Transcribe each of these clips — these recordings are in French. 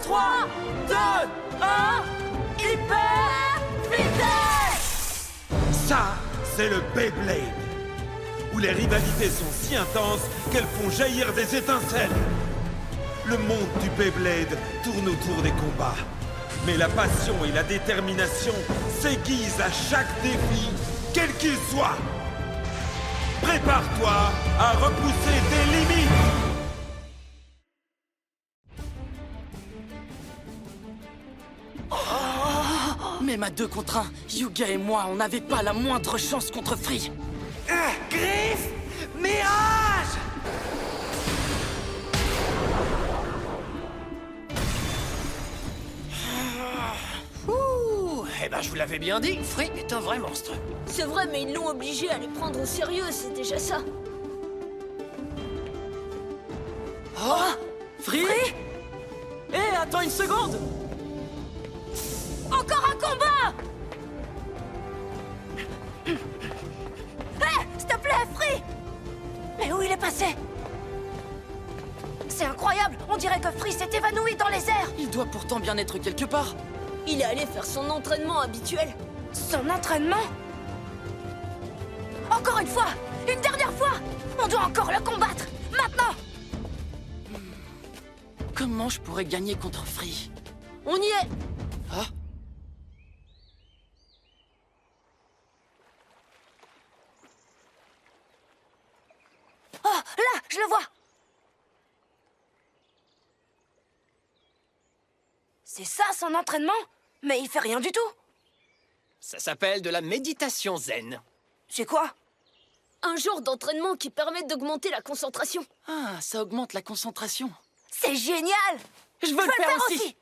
3, 2, 1, hyper vitesse! Ça, c'est le Beyblade, où les rivalités sont si intenses qu'elles font jaillir des étincelles. Le monde du Beyblade tourne autour des combats. Mais la passion et la détermination s'aiguisent à chaque défi, quel qu'il soit. Prépare-toi à repousser tes limites. Même à 2 contre 1, Yuga et moi, on n'avait pas la moindre chance contre Free. Griff, Mirage! Ouh, eh ben je vous l'avais bien dit, Free est un vrai monstre. C'est vrai, mais ils l'ont obligé à les prendre au sérieux, c'est déjà ça. Oh, Free? Hé, attends une seconde! Encore un combat! Hé, s'il te plaît, Free! Mais où il est passé? C'est incroyable, on dirait que Free s'est évanoui dans les airs. Il doit pourtant bien être quelque part. Il est allé faire son entraînement habituel. Son entraînement? Encore une fois! Une dernière fois! On doit encore le combattre! Maintenant! Comment je pourrais gagner contre Free? On y est! Ah? Oh, là! Je le vois! C'est ça son entraînement? Mais il fait rien du tout! Ça s'appelle de la méditation zen. C'est quoi? Un genre d'entraînement qui permet d'augmenter la concentration. Ah, ça augmente la concentration. C'est génial! Je veux le faire aussi!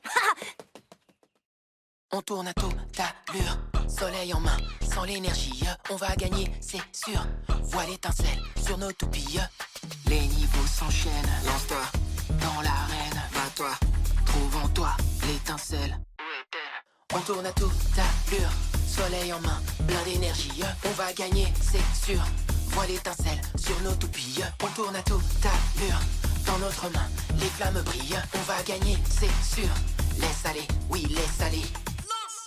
On tourne à toute allure, soleil en main, sans l'énergie, on va gagner, c'est sûr. Vois l'étincelle sur nos toupies. Les niveaux s'enchaînent, lance-toi dans l'arène, bats-toi, trouve en toi l'étincelle. On tourne à toute allure, soleil en main, plein d'énergie, on va gagner, c'est sûr. Vois l'étincelle sur nos toupies. On tourne à toute allure, dans notre main, les flammes brillent, on va gagner, c'est sûr. Laisse aller, oui, laisse aller.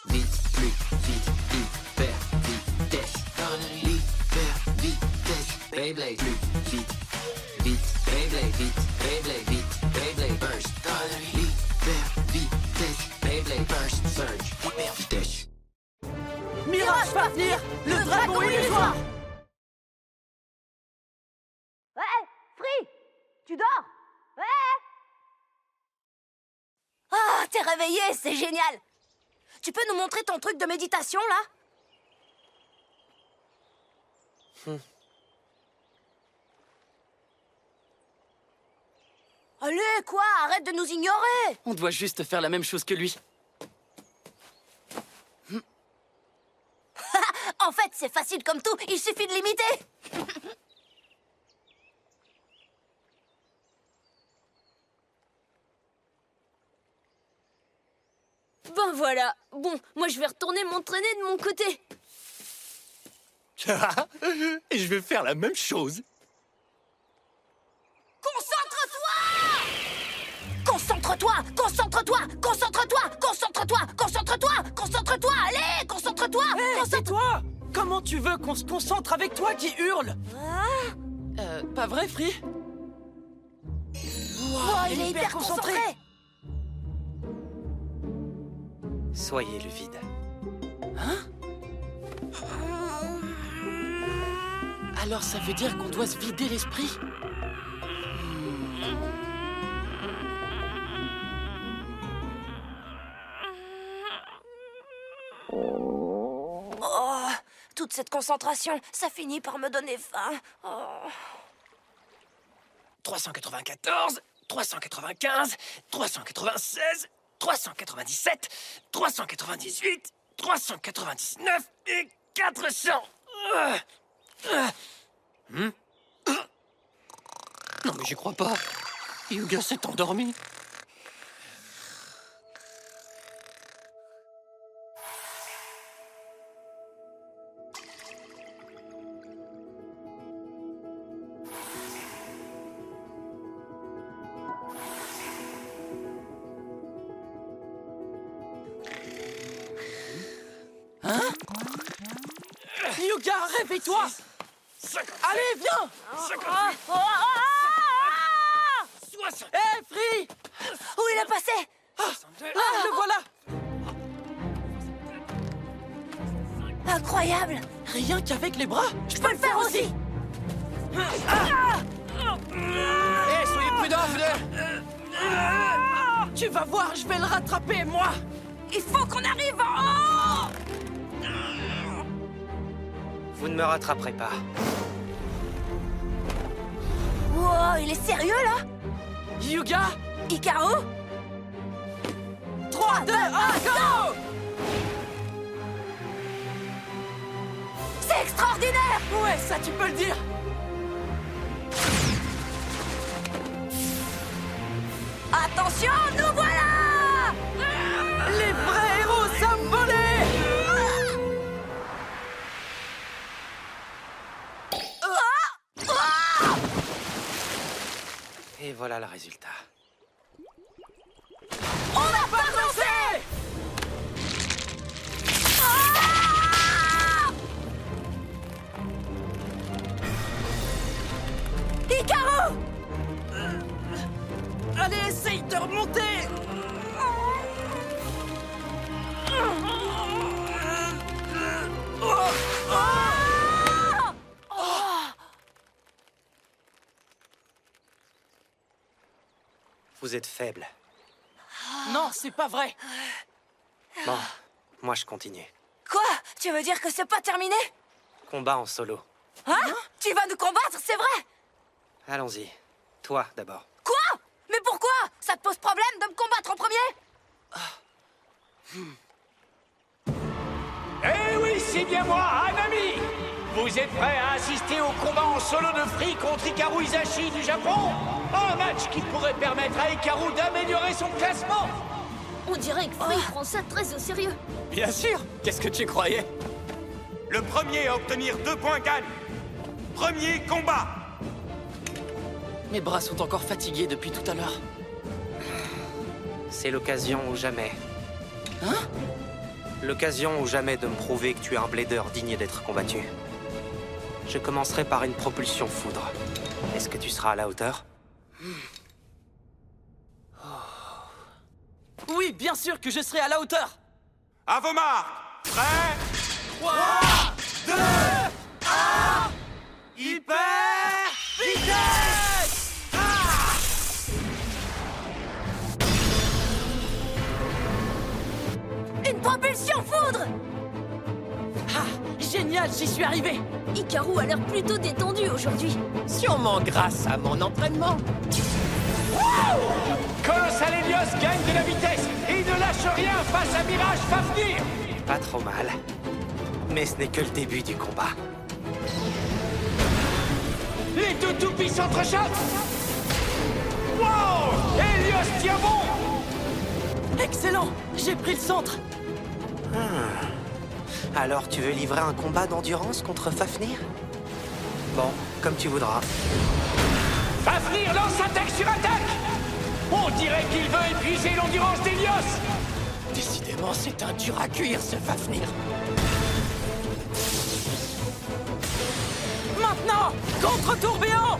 Vite, plus vite, hyper vitesse. Hyper vitesse. Beyblade, plus vite, vite. Beyblade, vite. Beyblade, vite. Beyblade, burst. Hyper vitesse. Beyblade, burst, surge. Hyper vitesse. Mirage Fafnir, le dragon illusoire! Ouais! Free! Tu dors? Ouais! Ah, t'es réveillé, c'est génial! Tu peux nous montrer ton truc de méditation, là? Allez, quoi? Arrête de nous ignorer! On doit juste faire la même chose que lui. En fait, c'est facile comme tout, il suffit de l'imiter! Ben voilà. Bon, moi je vais retourner m'entraîner de mon côté. Et je vais faire la même chose. Concentre-toi! Concentre-toi! Concentre-toi! Concentre-toi! Concentre-toi! Concentre-toi! Allez! Concentre-toi! C'est toi! Comment tu veux qu'on se concentre avec toi qui hurle? Pas vrai, Free? Oh, il est hyper concentré! Soyez le vide. Alors ça veut dire qu'on doit se vider l'esprit? Oh, toute cette concentration, ça finit par me donner faim. Oh. 394, 395, 396, 397, 398, 399 et 400. Non mais j'y crois pas. Yuga s'est endormi. Hyuga, réveille-toi! Allez, viens! Hé, Free! Où il est passé? Là, le voilà! Incroyable! Rien qu'avec les bras, Je peux le faire aussi! Hé, soyez prudents, vous deux! Tu vas voir, je vais le rattraper, moi! Il faut qu'on arrive en haut! Vous ne me rattraperez pas. Wow, il est sérieux là? Hyuga! Hikaru? 3, 2, 1, go! C'est extraordinaire! Ouais, ça tu peux le dire! Attention, nous voilà! Les vrais héros s'envolaient! Et voilà le résultat. On n'a pas dansé! Hikaru! Allez, essaye de remonter! Vous êtes faible. Non, c'est pas vrai! Bon, moi je continue. Quoi? Tu veux dire que c'est pas terminé? Combat en solo. Hein? Tu vas nous combattre, c'est vrai? Allons-y. Toi d'abord. Quoi? Mais pourquoi? Ça te pose problème de me combattre en premier? Eh oui, c'est bien moi, Hanami! Vous êtes prêts à assister au combat en solo de Free contre Hikaru Hisashi du Japon? Un match qui pourrait permettre à Hikaru d'améliorer son classement! On dirait que Free prend ça très au sérieux. Bien sûr. Qu'est-ce que tu croyais? Le premier à obtenir 2 points gagne. Premier combat. Mes bras sont encore fatigués depuis tout à l'heure. C'est l'occasion ou jamais. Hein? L'occasion ou jamais de me prouver que tu es un blader digne d'être combattu. Je commencerai par une propulsion foudre. Est-ce que tu seras à la hauteur? Oui, bien sûr que je serai à la hauteur! À vos marques. Prêt? 3, 2, 1, hyper vitesse! Une propulsion foudre! Ah, génial, j'y suis arrivé! Hikaru a l'air plutôt détendu aujourd'hui. Sûrement grâce à mon entraînement. Colossal Helios gagne de la vitesse et ne lâche rien face à Mirage Fafnir! Pas trop mal. Mais ce n'est que le début du combat. Les deux toupies s'entrechoquent! Wow! Helios tient bon! Excellent! J'ai pris le centre! Alors tu veux livrer un combat d'endurance contre Fafnir? Bon, comme tu voudras. Fafnir lance attaque sur attaque! On dirait qu'il veut épuiser l'endurance d'Helios! Décidément, c'est un dur à cuire, ce Fafnir. Maintenant! Contre-tourbillon!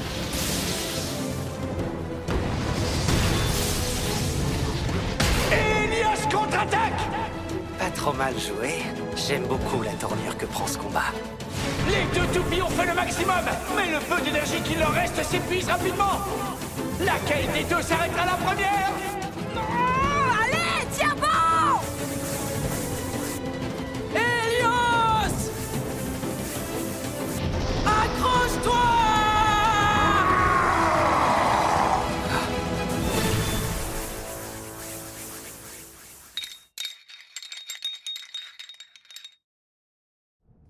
Helios contre-attaque! Pas trop mal joué. J'aime beaucoup la tournure que prend ce combat. Les deux toupies ont fait le maximum, mais le peu d'énergie qu'il leur reste s'épuise rapidement. Laquelle des deux s'arrêtera la première? Allez, tiens bon! Helios! Accroche-toi!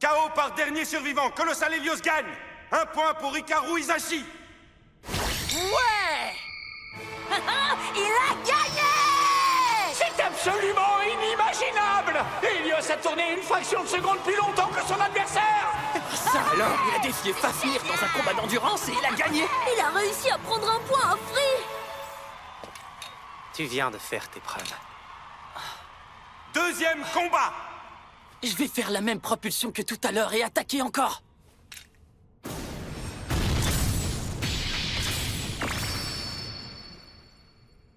KO par dernier survivant. Colossal Helios gagne. 1 point pour Hikaru Hisashi. Ouais! Il a gagné! C'est absolument inimaginable! Helios a tourné une fraction de seconde plus longtemps que son adversaire! Ça alors, il a défié Fafnir dans un combat d'endurance et il a gagné! Il a réussi à prendre un point à Free. Tu viens de faire tes preuves. Deuxième combat. Je vais faire la même propulsion que tout à l'heure et attaquer encore.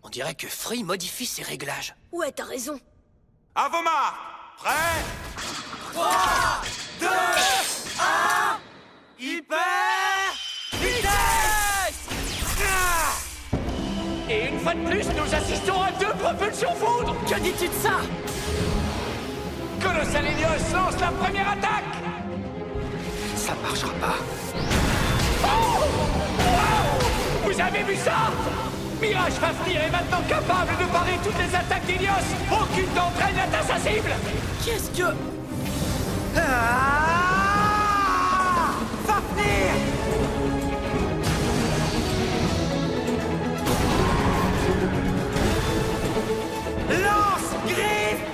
On dirait que Free modifie ses réglages. Ouais, t'as raison. Avomar, prêt? 3, 2, 1, hyper vitesse! Et une fois de plus, nous assistons à 2 propulsions foudre. Que dis-tu de ça? Colossal Helios lance la première attaque. Ça marchera pas. Oh! Wow! Vous avez vu ça? Mirage Fafnir est maintenant capable de parer toutes les attaques d'Helios. Aucune d'entre elles n'atteint sa cible. Qu'est-ce que... Fafnir! Lance, griffe,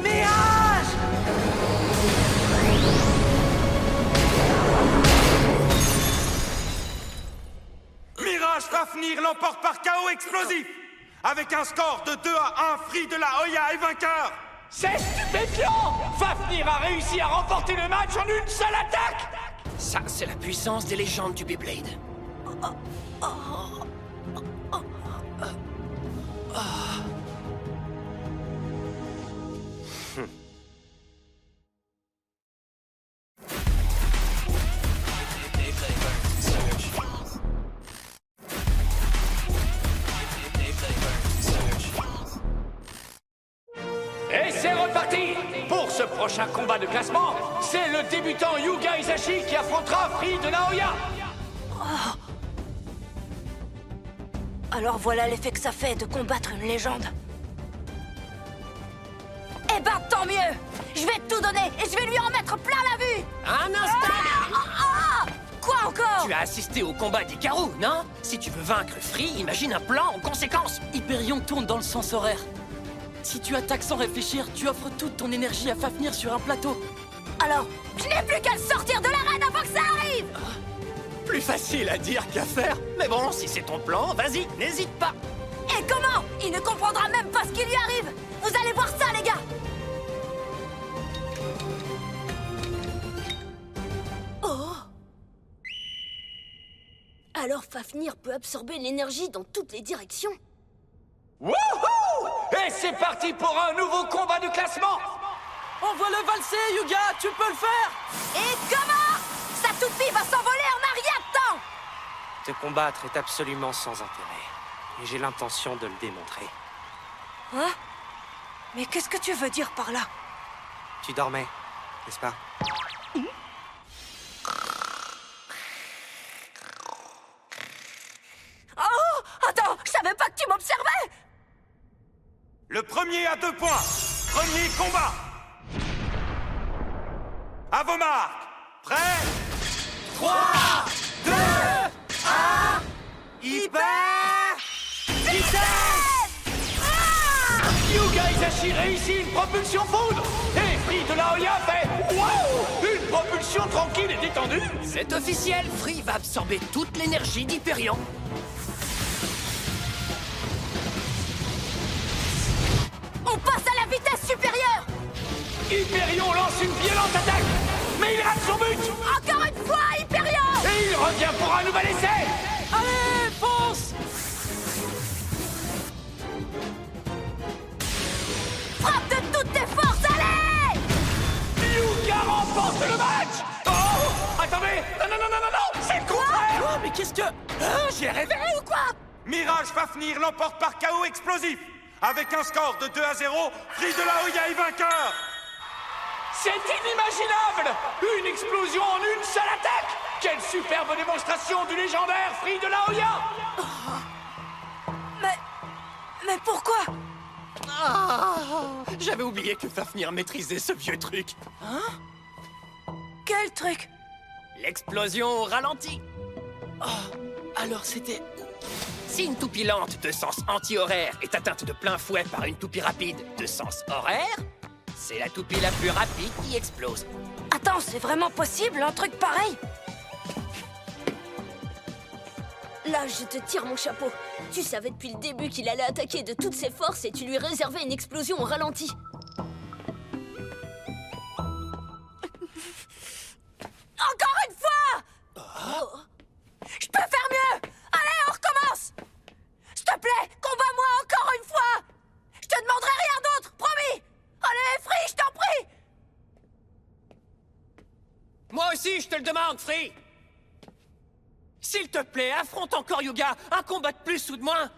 mirage! Mirage Fafnir l'emporte par chaos explosif! Avec un score de 2-1, Free de la Hoya est vainqueur! C'est stupéfiant! Fafnir a réussi à remporter le match en une seule attaque. Ça, c'est la puissance des légendes du Beyblade. Et c'est reparti! Pour ce prochain combat de classement, c'est le débutant Yuga Isashi qui affrontera Free de Naoya. Alors voilà l'effet que ça fait de combattre une légende. Eh ben tant mieux! Je vais tout donner et je vais lui en mettre plein la vue! Un instant! Quoi encore? Tu as assisté au combat d'Ikaru, non? Si tu veux vaincre Free, imagine un plan en conséquence. Hyperion tourne dans le sens horaire. Si tu attaques sans réfléchir, tu offres toute ton énergie à Fafnir sur un plateau. Alors, je n'ai plus qu'à le sortir de l'arène avant que ça arrive! Plus facile à dire qu'à faire. Mais bon, si c'est ton plan, vas-y, n'hésite pas. Et comment? Il ne comprendra même pas ce qui lui arrive! Vous allez voir ça, les gars! Oh! Alors Fafnir peut absorber l'énergie dans toutes les directions. Wouhou! Et c'est parti pour un nouveau combat de classement. Envoie-le valser, Yuga, tu peux le faire! Et comment? Sa toupie va s'envoler en un rien de temps! Te combattre est absolument sans intérêt. Et j'ai l'intention de le démontrer. Hein? Mais qu'est-ce que tu veux dire par là? Tu dormais, n'est-ce pas? Oh! Attends, je savais pas que tu m'observais! Le premier à 2 points. Premier combat. Avomar, prêt? 3, 2, 1, hyper vitesse! Yuga Isashi réussit une propulsion foudre. Et Free de la Hoya fait waouh! Une propulsion tranquille et détendue. C'est officiel, Free va absorber toute l'énergie d'Hyperion. On passe à la vitesse supérieure! Hyperion lance une violente attaque. Mais il rate son but. Encore une fois, Hyperion! Et il revient pour un nouvel essai. Allez, fonce! Frappe de toutes tes forces, allez! Yuga remporte le match. Oh! Attendez! Non, non, non, non, non, non! C'est le contraire! Oh, mais qu'est-ce que... Hein, j'ai rêvé ou quoi? Mirage Fafnir l'emporte par chaos explosif. Avec un score de 2-0, Free de la Hoya est vainqueur. C'est inimaginable! Une explosion en une seule attaque! Quelle superbe démonstration du légendaire Free de la Hoya! Mais pourquoi? J'avais oublié que Fafnir maîtrisait ce vieux truc. Quel truc? L'explosion au ralenti. Alors c'était... Si une toupie lente de sens anti-horaire est atteinte de plein fouet par une toupie rapide de sens horaire, c'est la toupie la plus rapide qui explose. Attends, c'est vraiment possible, un truc pareil? Là, je te tire mon chapeau. Tu savais depuis le début qu'il allait attaquer de toutes ses forces et tu lui réservais une explosion au ralenti. aussi, je te le demande, Free! S'il te plaît, affronte encore Yuga, un combat de plus ou de moins.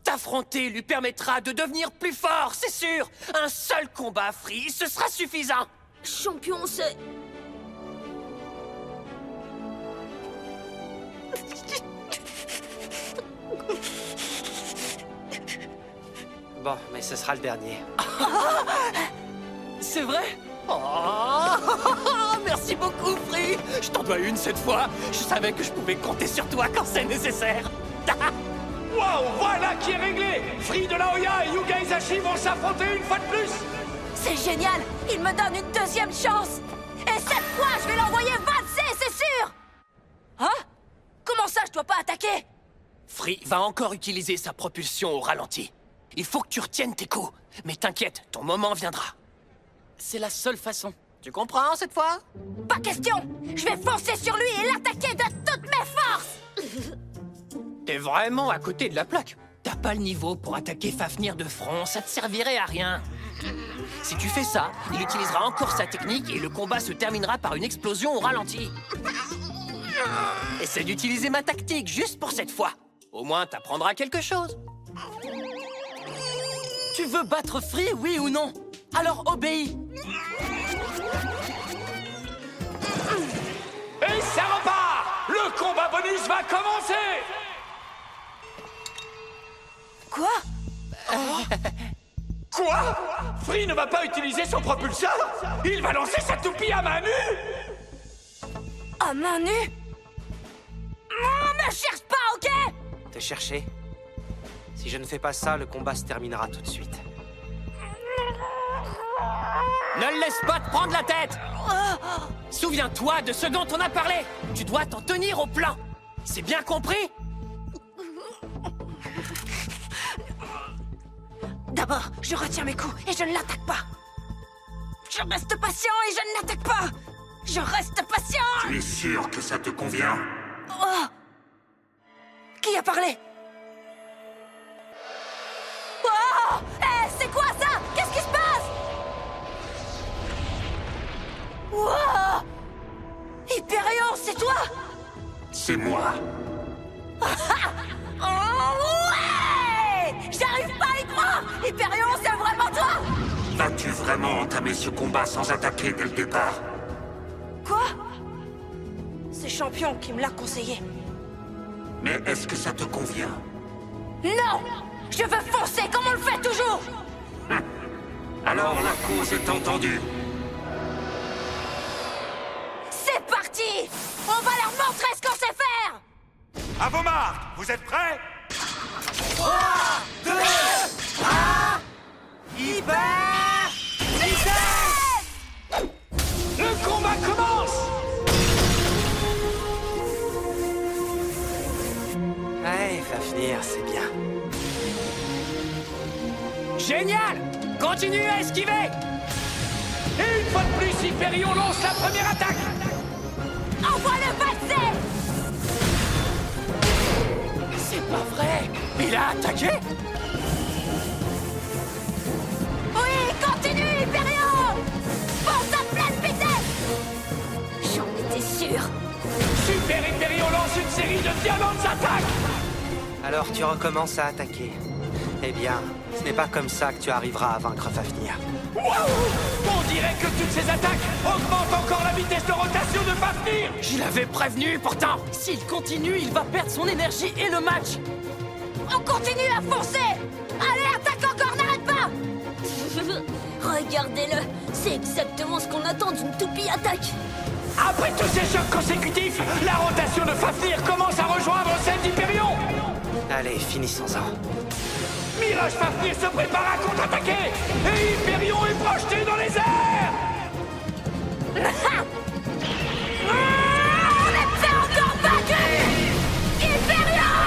T'affronter lui permettra de devenir plus fort, c'est sûr. Un seul combat, Free, ce sera suffisant. Champion, c'est... Bon, mais ce sera le dernier. C'est vrai? Oh, merci beaucoup, Free. Je t'en dois une cette fois. Je savais que je pouvais compter sur toi quand c'est nécessaire. Waouh, voilà qui est réglé. Free de la Hoya et Yuga Isashi vont s'affronter une fois de plus. C'est génial! Il me donne une deuxième chance! Et cette fois, je vais l'envoyer valser, c'est sûr! Hein? Comment ça, je dois pas attaquer? Free va encore utiliser sa propulsion au ralenti. Il faut que tu retiennes tes coups. Mais t'inquiète, ton moment viendra. C'est la seule façon. Tu comprends cette fois? Pas question! Je vais foncer sur lui et l'attaquer de toutes mes forces! T'es vraiment à côté de la plaque. T'as pas le niveau pour attaquer Fafnir de front, ça te servirait à rien. Si tu fais ça, il utilisera encore sa technique et le combat se terminera par une explosion au ralenti. Essaie d'utiliser ma tactique juste pour cette fois. Au moins, t'apprendras quelque chose. Tu veux battre Free, oui ou non? Alors obéis. Et ça repart. Le combat bonus va commencer. Quoi? Quoi? Free ne va pas utiliser son propulseur? Il va lancer sa toupie à main nue? À main nue? Non, me cherche pas, ok? Te chercher? Si je ne fais pas ça, le combat se terminera tout de suite. Ne le laisse pas te prendre la tête! Souviens-toi de ce dont on a parlé! Tu dois t'en tenir au plan! C'est bien compris? D'abord, je retiens mes coups et je ne l'attaque pas. Je reste patient et je ne l'attaque pas. Je reste patient. Tu es sûr que ça te convient? Oh. Qui a parlé? Oh! Eh, c'est quoi ça? Qu'est-ce qui se passe? Wow! Hyperion, c'est toi? C'est moi. Oh ouais! J'arrive pas à y croire! Hyperion, c'est vraiment toi? Vas-tu vraiment entamer ce combat sans attaquer dès le départ? Quoi? C'est Champion qui me l'a conseillé. Mais est-ce que ça te convient? Non! Je veux foncer comme on le fait toujours! Alors la cause est entendue. C'est parti! On va leur montrer ce qu'on sait faire! À vos marques, vous êtes prêts? 3, 2, 1... Hyper! Le combat commence. Ouais, Fafnir, c'est bien. Génial! Continue à esquiver! Et une fois de plus, Hyperion lance la première attaque. Envoie-le passer! C'est pas vrai! Il a attaqué? Oui, continue, Hyperion! Fonce à pleine vitesse! J'en étais sûr! Super Hyperion lance une série de violentes attaques. Alors tu recommences à attaquer. Eh bien, ce n'est pas comme ça que tu arriveras à vaincre Fafnir. Waouh! On dirait que toutes ces attaques augmentent encore la vitesse de rotation de Fafnir. Je l'avais prévenu pourtant! S'il continue, il va perdre son énergie et le match! On continue à foncer! Allez, attaque encore, n'arrête pas! Regardez-le, c'est exactement ce qu'on attend d'une toupie attaque. Après tous ces chocs consécutifs, la rotation de Fafnir commence à rejoindre celle d'Hyperion. Allez, finissons-en. Mirage Fafnir se prépare à contre-attaquer et Hyperion est projeté dans les airs. On est pas encore vaincu! Hyperion!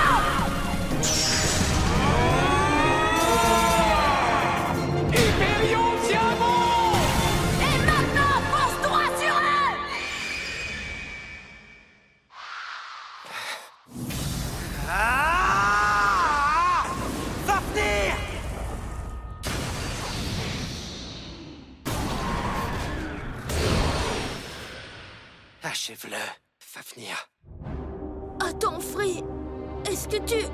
Hyperion tient bon. Et maintenant, fonce droit sur eux! Fafnir! Achève-le, Fafnir. Attends, Free. Est-ce que tu...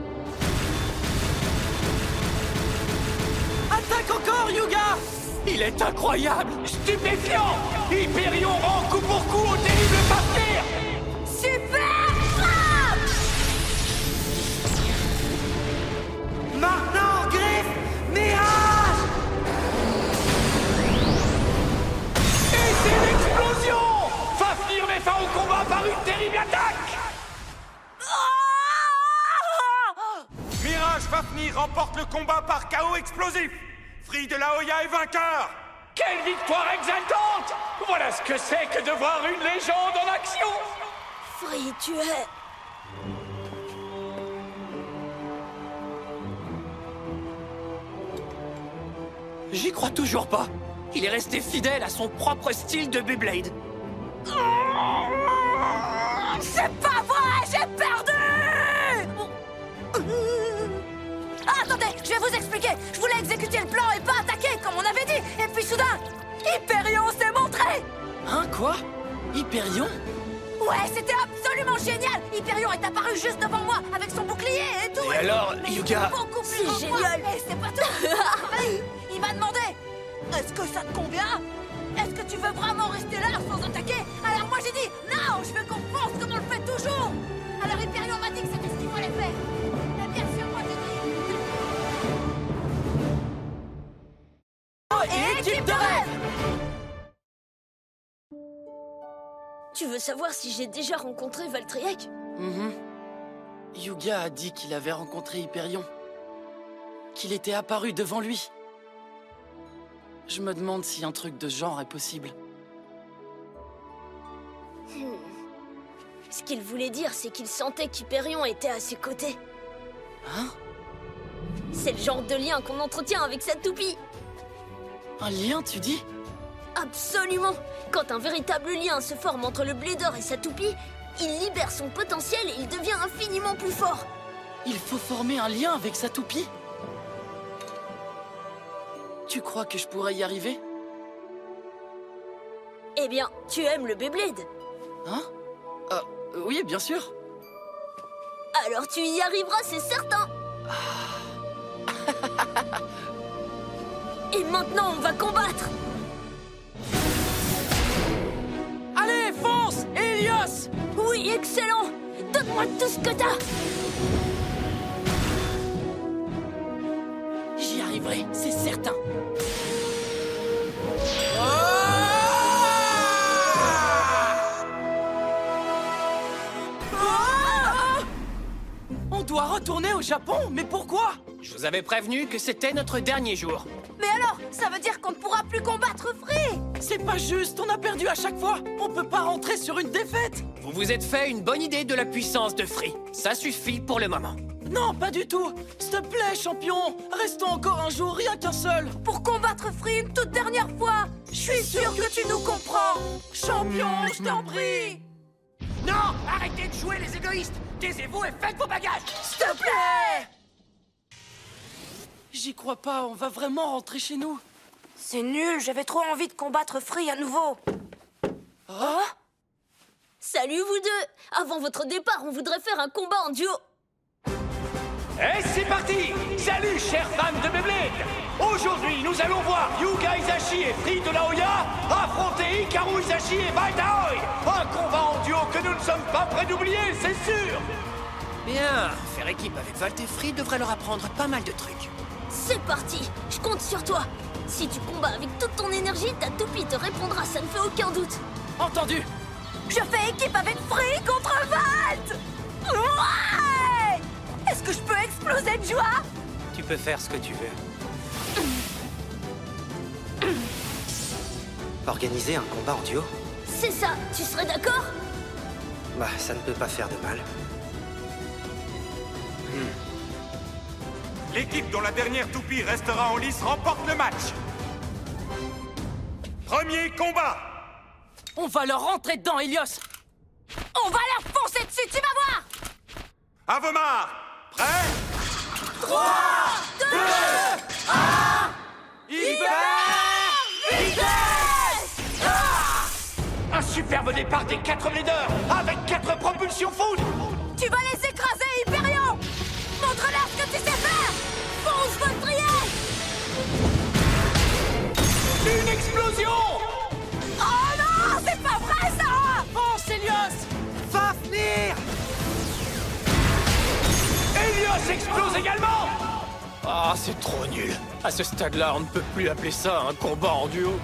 Attaque encore, Yuga! Il est incroyable! Stupéfiant! Hyperion rend coup pour coup au terrible Fafnir! Super frappe! Maintenant, Griffe! Mirage! Et c'est l'explosion! Fafnir met fin au combat par une terrible attaque! Mirage Fafnir remporte le combat par chaos explosif. Free de la Hoya est vainqueur. Quelle victoire exaltante! Voilà ce que c'est que de voir une légende en action! Free, tu es... J'y crois toujours pas. Il est resté fidèle à son propre style de Beyblade. C'est pas vrai, j'ai perdu! Ah, attendez, je vais vous expliquer. Je voulais exécuter le plan et pas attaquer, comme on avait dit. Et puis soudain, Hyperion s'est montré! Hein, quoi? Hyperion? Ouais, c'était absolument génial! Hyperion est apparu juste devant moi, avec son bouclier et tout. Et alors, mais il Yuga? était beaucoup plus C'est grand que moi. génial. Et c'est pas tout! Il m'a demandé, est-ce que ça te convient? Est-ce que tu veux vraiment rester là sans attaquer? Alors moi j'ai dit, non, je veux qu'on pense comme on le fait toujours! Alors Hyperion m'a dit que c'était ce qu'il fallait faire. Et bien sûr, moi j'ai dit... Et équipe de rêve! Tu veux savoir si j'ai déjà rencontré Valtryek? Yuga a dit qu'il avait rencontré Hyperion. Qu'il était apparu devant lui. Je me demande si un truc de ce genre est possible. Ce qu'il voulait dire, c'est qu'il sentait qu'Hyperion était à ses côtés. Hein? C'est le genre de lien qu'on entretient avec sa toupie. Un lien, tu dis? Absolument! Quand un véritable lien se forme entre le Blader et sa toupie, il libère son potentiel et il devient infiniment plus fort. Il faut former un lien avec sa toupie? Tu crois que je pourrais y arriver? Eh bien, tu aimes le Beyblade. Hein? Oui, bien sûr. Alors tu y arriveras, c'est certain. Et maintenant, on va combattre. Allez, fonce! Helios! Oui, excellent. Donne-moi tout ce que t'as. J'y arriverai, c'est certain. On doit retourner au Japon, mais pourquoi? Je vous avais prévenu que c'était notre dernier jour. Mais alors, ça veut dire qu'on ne pourra plus combattre Free! C'est pas juste, on a perdu à chaque fois. On peut pas rentrer sur une défaite. Vous vous êtes fait une bonne idée de la puissance de Free. Ça suffit pour le moment. Non, pas du tout. S'il te plaît, champion. Restons encore un jour, rien qu'un seul. Pour combattre Free une toute dernière fois! Je suis sûr que tu nous comprends! Champion, je t'en prie. Non! Arrêtez de jouer les égoïstes! Taisez-vous et faites vos bagages! S'il te plaît! J'y crois pas, on va vraiment rentrer chez nous. C'est nul, j'avais trop envie de combattre Free à nouveau. Oh? Salut vous deux. Avant votre départ, on voudrait faire un combat en duo. Et c'est parti! Salut, chers fans de Beyblade! Aujourd'hui, nous allons voir Yuga Hisashi et Free de la Hoya affronter Hikaru Hisashi et Valdahoi! Un combat en duo que nous ne sommes pas prêts d'oublier, c'est sûr! Bien, faire équipe avec Valt et Free devrait leur apprendre pas mal de trucs. C'est parti. Je compte sur toi. Si tu combats avec toute ton énergie, ta toupie te répondra, ça ne fait aucun doute. Entendu. Je fais équipe avec Free contre Valt! Ouais! Est-ce que je peux exploser de joie? Tu peux faire ce que tu veux. Organiser un combat en duo? C'est ça, tu serais d'accord? Bah, ça ne peut pas faire de mal. L'équipe dont la dernière toupie restera en lice remporte le match. Premier combat. On va leur rentrer dedans, Helios. On va leur foncer dessus, tu vas voir! Avomar, prêt? 3, 2, 1... Hyper! Un super superbe départ des 4 bladers avec 4 propulsions foudre. Tu vas les écraser, Hyperion! Montre-leur ce que tu sais faire! Fonce, Voltrier! Une explosion! Oh non, c'est pas vrai, ça! Fonce, Helios! Fafnir! Helios explose également! Ah, c'est trop nul. À ce stade-là, on ne peut plus appeler ça un combat en duo.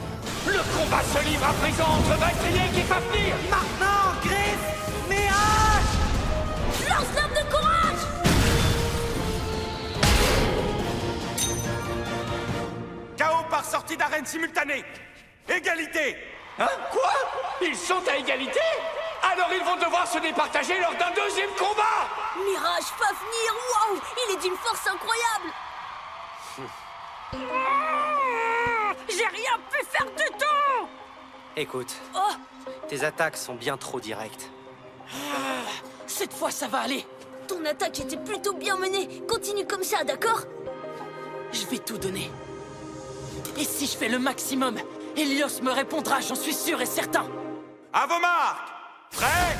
Le combat se livre à présent entre Valkyrie et Fafnir! Maintenant, Griff! Mirage! Lance l'arme de courage! KO par sortie d'arène simultanée. Égalité. Hein? Quoi? Ils sont à égalité? Alors ils vont devoir se départager lors d'un deuxième combat! Mirage Fafnir, waouh! Il est d'une force incroyable! J'ai rien pu faire du tout! Écoute, Oh! tes attaques sont bien trop directes. Cette fois, ça va aller. Ton attaque était plutôt bien menée. Continue comme ça, d'accord? Je vais tout donner. Et si je fais le maximum, Helios me répondra, j'en suis sûr et certain. À vos marques. Prêt?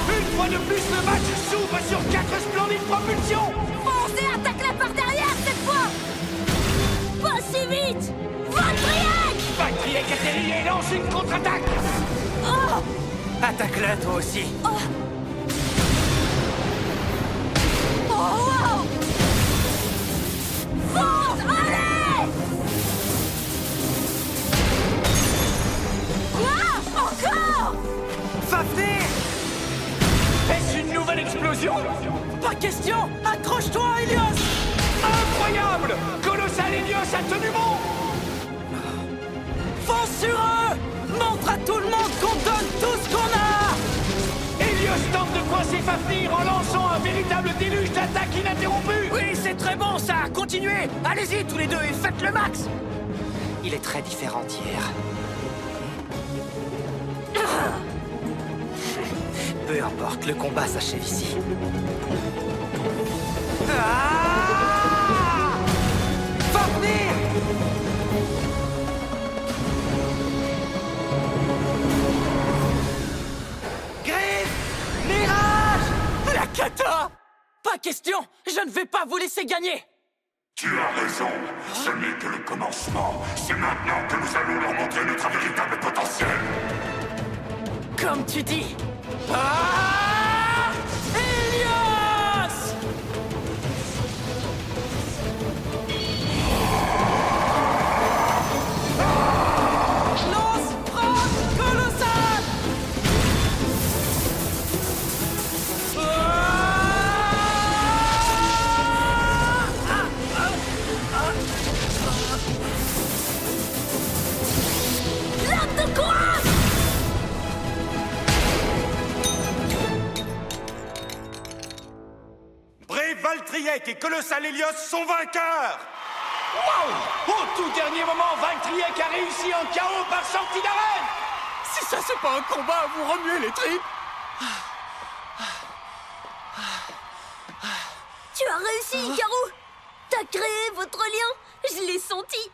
Une fois de plus, le match s'ouvre sur 4 splendides propulsions! Foncez, attaque-les par derrière, cette fois! Pas si vite! Voltriac! Valkyrie atterrit et lance une contre-attaque! Oh! Attaque-le, toi aussi. Oh, wow! Fonce, allez! Quoi? Encore? Fafnir! Est-ce une nouvelle explosion? Pas question! Accroche-toi, Helios! Incroyable! Colossal Helios a tenu bon! Fonce sur eux! Montre à tout le monde qu'on donne tout ce qu'on a! Helios tente de coincer Fafnir en lançant un véritable déluge d'attaques ininterrompues! Oui, c'est très bon, ça! Continuez! Allez-y, tous les deux, et faites le max! Il est très différent d'hier. Peu importe, le combat s'achève ici. Fafnir! Griff! Mirage! La cata! Pas question! Je ne vais pas vous laisser gagner! Tu as raison, ce n'est que le commencement. C'est maintenant que nous allons leur montrer notre véritable potentiel. Comme tu dis! Ah! Helios! Lance frappe colossale! L'arme de courage! Brave Valtriek et Colossal Helios sont vainqueurs. Wow! Au tout dernier moment, Valkyrie a réussi en KO par sortie d'arène! Si ça c'est pas un combat à vous remuer les tripes! Tu as réussi, Ikaru! T'as créé votre lien! Je l'ai senti!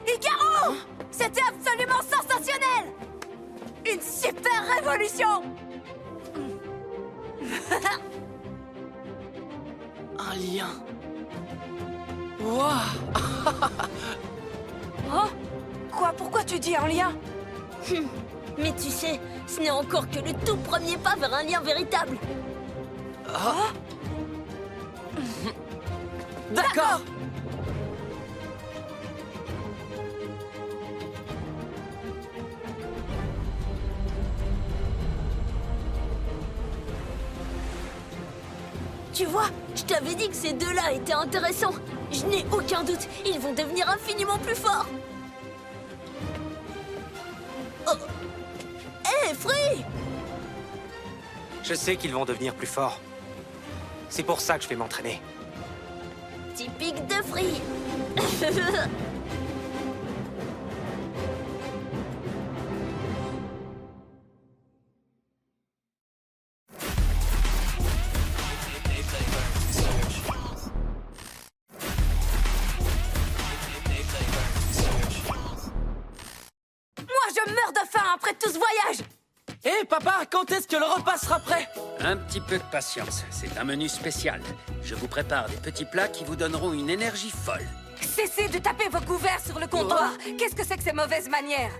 Ikaru! C'était absolument sensationnel! Une super révolution! Un lien. Waouh! Oh? Quoi? Pourquoi tu dis un lien? Mais tu sais, ce n'est encore que le tout premier pas vers un lien véritable. D'accord! Tu vois, je t'avais dit que ces deux-là étaient intéressants. Je n'ai aucun doute, ils vont devenir infiniment plus forts. Oh. Hé, Free! Je sais qu'ils vont devenir plus forts. C'est pour ça que je vais m'entraîner. Typique de Free. tout ce voyage! Hé, papa, quand est-ce que le repas sera prêt? Un petit peu de patience, c'est un menu spécial. Je vous prépare des petits plats qui vous donneront une énergie folle. Cessez de taper vos couverts sur le comptoir! Qu'est-ce que c'est que ces mauvaises manières?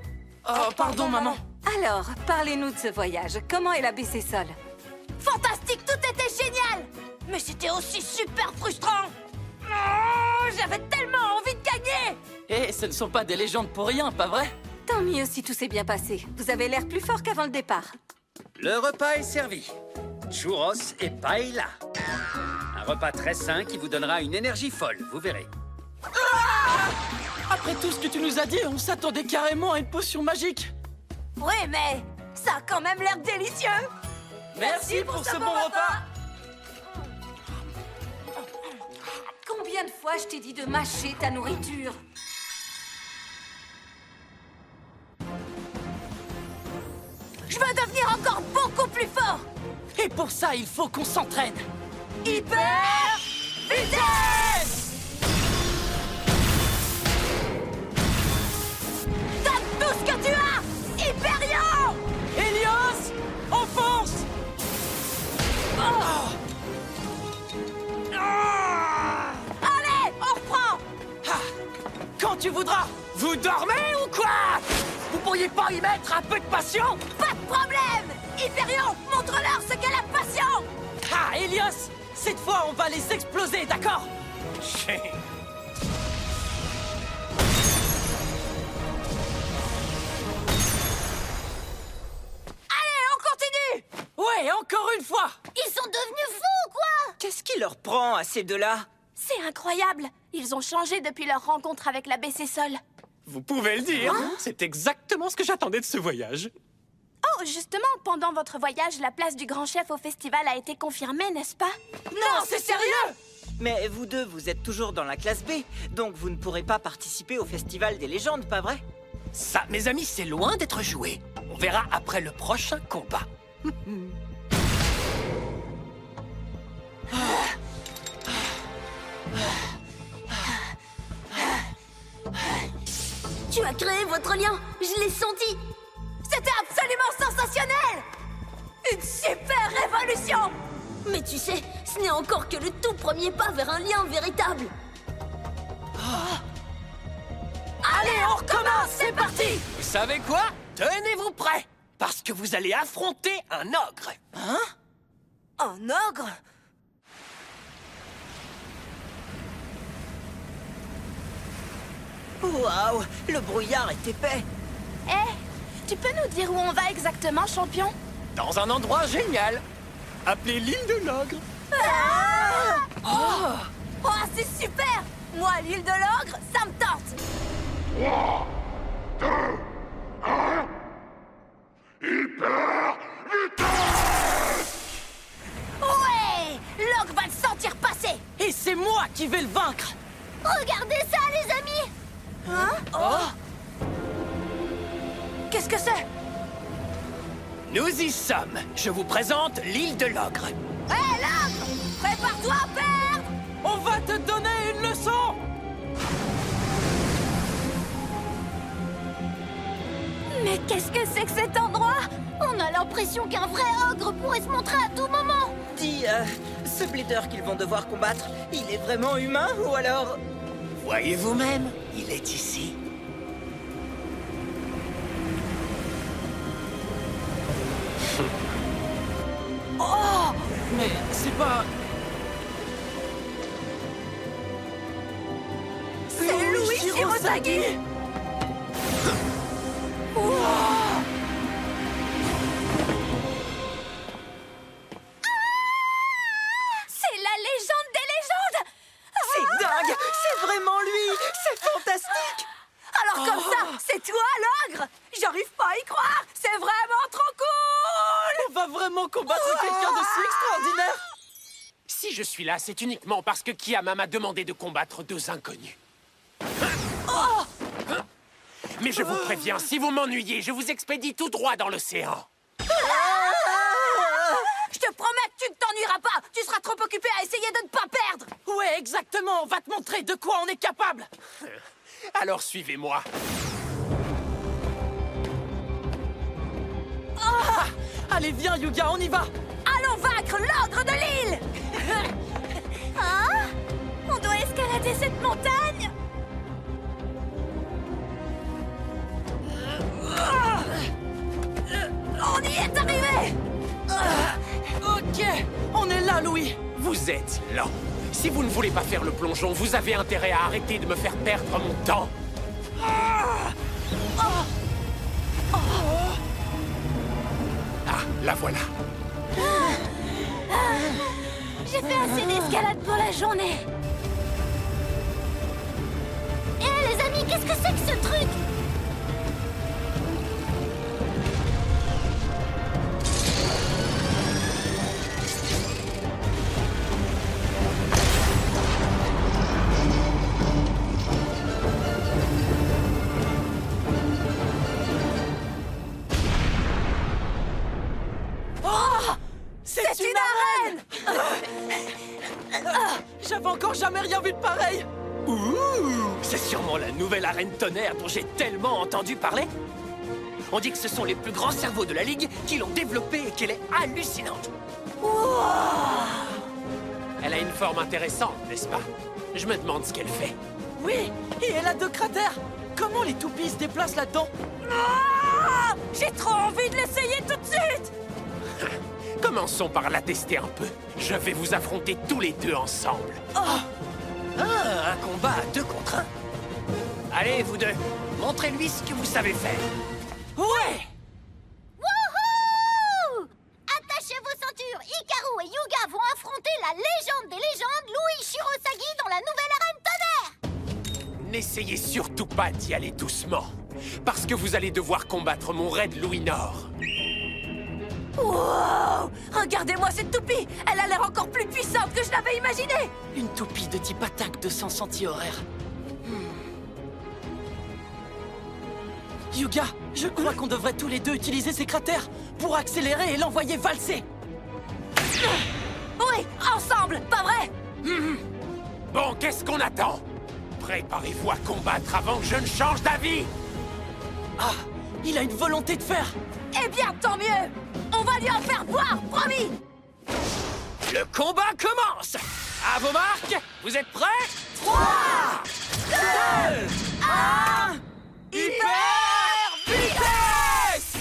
Oh, pardon, maman. Alors, parlez-nous de ce voyage. Comment est la baissée sol? Fantastique, tout était génial! Mais c'était aussi super frustrant! Oh, j'avais tellement envie de gagner! Hé, ce ne sont pas des légendes pour rien, pas vrai? Tant mieux si tout s'est bien passé. Vous avez l'air plus fort qu'avant le départ. Le repas est servi. Churros et paella. Un repas très sain qui vous donnera une énergie folle, vous verrez. Après tout ce que tu nous as dit, on s'attendait carrément à une potion magique. Oui, mais ça a quand même l'air délicieux! Merci pour ce bon repas. Combien de fois je t'ai dit de mâcher ta nourriture? Je veux devenir encore beaucoup plus fort! Et pour ça, il faut qu'on s'entraîne. Hyper vitesse! Donne tout ce que tu as! Hyperion! Hélios, enfonce! Allez, on reprend! Quand tu voudras. Vous dormez ou quoi? Vous pourriez pas y mettre un peu de passion? Pas de problème! Hyperion, montre-leur ce qu'est la passion! Ah, Hélios, cette fois, on va les exploser, d'accord? Allez, on continue! Ouais, encore une fois. Ils sont devenus fous, quoi! Qu'est-ce qui leur prend à ces deux-là? C'est incroyable! Ils ont changé depuis leur rencontre avec la BC-Sol. Vous pouvez le dire. C'est exactement ce que j'attendais de ce voyage. Oh, justement, pendant votre voyage, la place du grand chef au festival a été confirmée, n'est-ce pas? Non, c'est sérieux! Mais vous deux, vous êtes toujours dans la classe B, donc vous ne pourrez pas participer au Festival des légendes, pas vrai? Ça, mes amis, c'est loin d'être joué. On verra après le prochain combat. Tu as créé votre lien, je l'ai senti! C'était absolument sensationnel! Une super révolution! Mais tu sais, ce n'est encore que le tout premier pas vers un lien véritable! Allez, on recommence, c'est parti! Vous savez quoi? Tenez-vous prêts, parce que vous allez affronter un ogre. Hein? Un ogre? Waouh, le brouillard est épais. Eh, tu peux nous dire où on va exactement, champion? Dans un endroit génial. Appelé l'île de l'ogre. Oh, c'est super! Moi, l'île de l'ogre, ça me tente! 3, 2, 1... Hyper vitesse! Ouais! L'ogre va le sentir passer! Et c'est moi qui vais le vaincre. Regardez ça, les amis! Hein? Oh! Qu'est-ce que c'est? Nous y sommes. Je vous présente l'île de l'ogre. Hé, l'ogre! Prépare-toi à perdre! On va te donner une leçon. Mais qu'est-ce que c'est que cet endroit? On a l'impression qu'un vrai ogre pourrait se montrer à tout moment! Dis, ce blader qu'ils vont devoir combattre, il est vraiment humain ou alors... Voyez vous-même, il est ici. Oh, mais c'est pas... C'est Louis Shirosagi! C'est la légende des légendes! C'est dingue! C'est vraiment lui! C'est fantastique! Alors comme ça, c'est toi l'ogre? J'arrive pas à y croire! C'est vraiment trop cool! On va vraiment combattre quelqu'un de si extraordinaire. Si je suis là, c'est uniquement parce que Kiyama m'a demandé de combattre deux inconnus. Mais je vous préviens, si vous m'ennuyez, je vous expédie tout droit dans l'océan. Je te promets que tu ne t'ennuieras pas! Tu seras trop occupé à essayer de ne pas perdre! Ouais, exactement. On va te montrer de quoi on est capable. Alors suivez-moi. Allez, viens, Yuga, on y va! Allons vaincre l'ogre de l'île. Ah, on doit escalader cette montagne. On y est arrivé. Ok, on est là, Louis! Vous êtes lent. Si vous ne voulez pas faire le plongeon, vous avez intérêt à arrêter de me faire perdre mon temps. Ah, la voilà. J'ai fait assez d'escalade pour la journée. Eh les amis, qu'est-ce que c'est que ce truc? C'est une arène! J'avais encore jamais rien vu de pareil! Ouh, c'est sûrement la nouvelle arène tonnerre dont j'ai tellement entendu parler. On dit que ce sont les plus grands cerveaux de la Ligue qui l'ont développée et qu'elle est hallucinante. Elle a une forme intéressante, n'est-ce pas? Je me demande ce qu'elle fait. Oui, et elle a 2 cratères! Comment les toupies se déplacent là-dedans? J'ai trop envie de l'essayer tout de suite. Commençons par la tester un peu. Je vais vous affronter tous les deux ensemble. Ah, un combat à 2 contre 1. Allez, vous deux, montrez-lui ce que vous savez faire. Ouais! Wouhou! Attachez vos ceintures, Hikaru et Yuga vont affronter la légende des légendes, Louis Shirosagi, dans la nouvelle arène tonnerre! N'essayez surtout pas d'y aller doucement, parce que vous allez devoir combattre mon raid Louis Nord. Wow! Regardez-moi cette toupie. Elle a l'air encore plus puissante que je l'avais imaginé. Une toupie de type attaque de sens anti-horaire. Yuga, je crois qu'on devrait tous les deux utiliser ces cratères pour accélérer et l'envoyer valser. Oui, ensemble, pas vrai? Bon, qu'est-ce qu'on attend? Préparez-vous à combattre avant que je ne change d'avis! Ah, il a une volonté de faire. Eh bien, tant mieux. On va lui en faire voir, promis. Le combat commence! À vos marques, vous êtes prêts? 3, 2, 1... Hyper vitesse!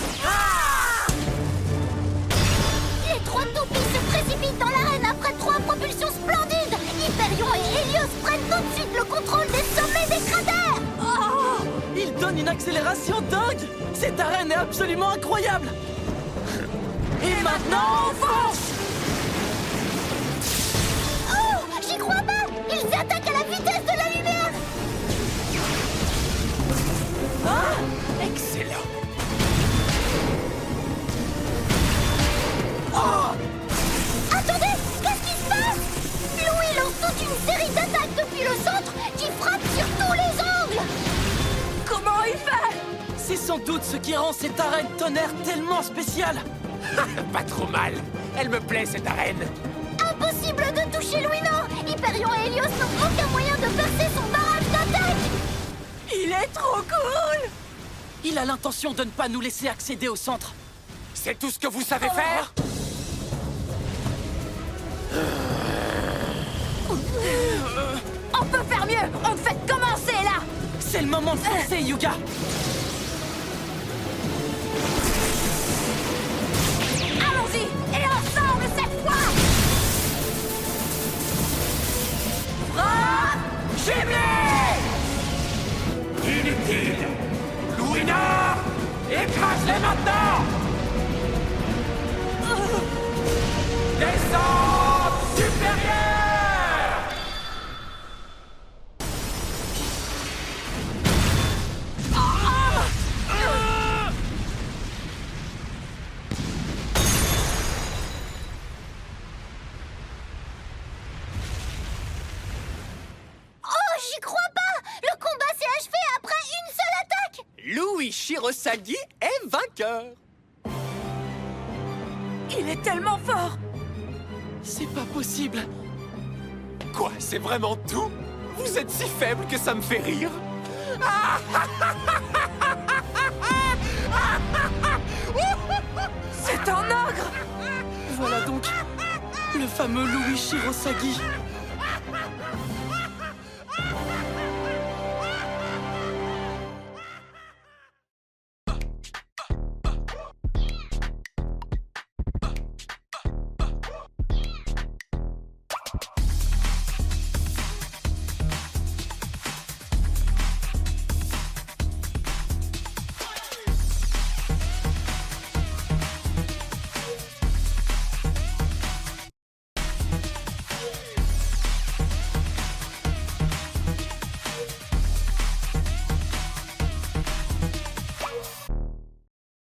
Les 3 toupies se précipitent dans l'arène après 3 propulsions splendides. Hyperion et Helios prennent tout de suite le contrôle des sommets des cratères. Oh, il donne une accélération dingue. Cette arène est absolument incroyable. Et maintenant, on fonce! Oh, j'y crois pas! Ils attaquent à la vitesse de la lumière! Excellent! Attendez! Qu'est-ce qui se passe? Louis lance toute une série d'attaques depuis le centre qui frappent sur tous les angles! Comment il fait? C'est sans doute ce qui rend cette arène tonnerre tellement spéciale. Pas trop mal. Elle me plaît, cette arène. Impossible de toucher Louis Nord! Hyperion et Helios n'ont aucun moyen de percer son barrage d'attaque! Il est trop cool! Il a l'intention de ne pas nous laisser accéder au centre. C'est tout ce que vous savez faire? On peut faire mieux! On ne fait que commencer, là! C'est le moment de foncer, Yuga. Allons-y! Et ensemble, cette fois! Frappe! Jumelé! Inutile! Louis Nord! Écrase-les maintenant! Descente supérieure! Oh, j'y crois pas! Le combat s'est achevé après une seule attaque! Louis Shirosagi est vainqueur! Il est tellement fort! C'est pas possible. Quoi, c'est vraiment tout? Vous êtes si faible que ça me fait rire. C'est un ogre! Le fameux Louis Shirosagi.